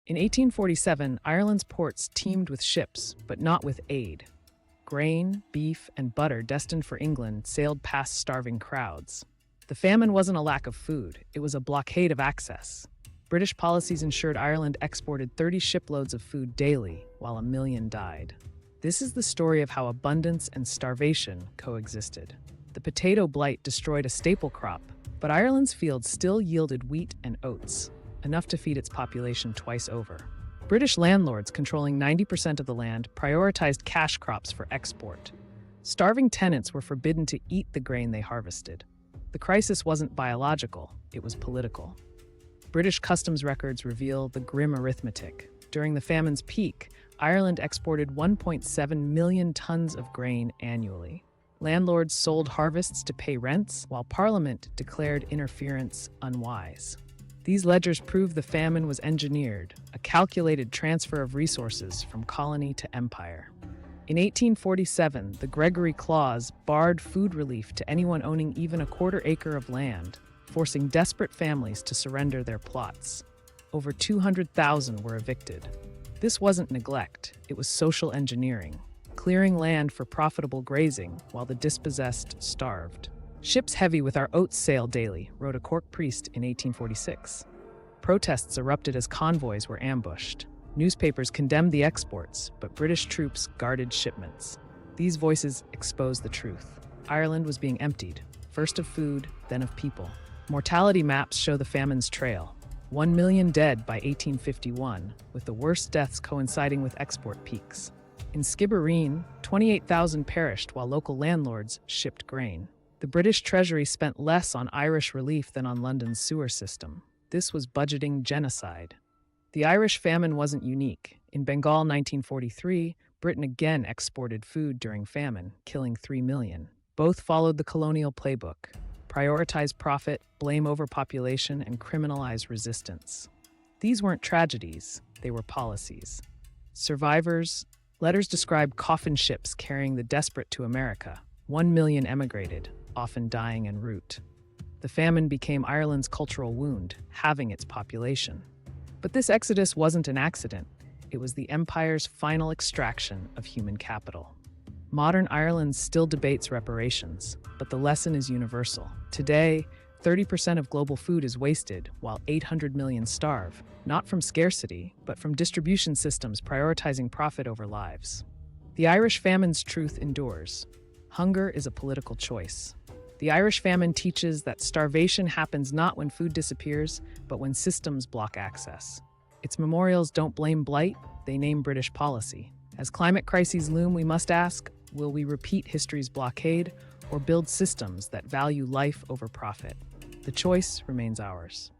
In 1847, Ireland's ports teemed with ships, but not with aid. Grain, beef, and butter destined for England sailed past starving crowds. The famine wasn't a lack of food, it was a blockade of access. British policies ensured Ireland exported 30 shiploads of food daily, while 1 million died. This is the story of how abundance and starvation coexisted. The potato blight destroyed a staple crop, but Ireland's fields still yielded wheat and oats, enough to feed its population twice over. British landlords controlling 90% of the land prioritized cash crops for export. Starving tenants were forbidden to eat the grain they harvested. The crisis wasn't biological, it was political. British customs records reveal the grim arithmetic. During the famine's peak, Ireland exported 1.7 million tons of grain annually. Landlords sold harvests to pay rents, while Parliament declared interference unwise. These ledgers prove the famine was engineered, a calculated transfer of resources from colony to empire. In 1847, the Gregory Clause barred food relief to anyone owning even a quarter acre of land, forcing desperate families to surrender their plots. Over 200,000 were evicted. This wasn't neglect, it was social engineering, clearing land for profitable grazing while the dispossessed starved. "Ships heavy with our oats sail daily," wrote a Cork priest in 1846. Protests erupted as convoys were ambushed. Newspapers condemned the exports, but British troops guarded shipments. These voices exposed the truth. Ireland was being emptied, first of food, then of people. Mortality maps show the famine's trail. 1 million dead by 1851, with the worst deaths coinciding with export peaks. In Skibbereen, 28,000 perished while local landlords shipped grain. The British Treasury spent less on Irish relief than on London's sewer system. This was budgeting genocide. The Irish famine wasn't unique. In Bengal 1943, Britain again exported food during famine, killing 3 million. Both followed the Colonial Playbook: prioritize profit, blame overpopulation, and criminalize resistance. These weren't tragedies, they were policies. Survivors, letters describe coffin ships carrying the desperate to America. 1 million emigrated, often dying en route. The famine became Ireland's cultural wound, halving its population. But this exodus wasn't an accident. It was the empire's final extraction of human capital. Modern Ireland still debates reparations, but the lesson is universal. Today, 30% of global food is wasted, while 800 million starve, not from scarcity, but from distribution systems prioritizing profit over lives. The Irish famine's truth endures. Hunger is a political choice. The Irish famine teaches that starvation happens not when food disappears, but when systems block access. Its memorials don't blame Blight, they name British policy. As climate crises loom, we must ask, will we repeat history's blockade or build systems that value life over profit? The choice remains ours.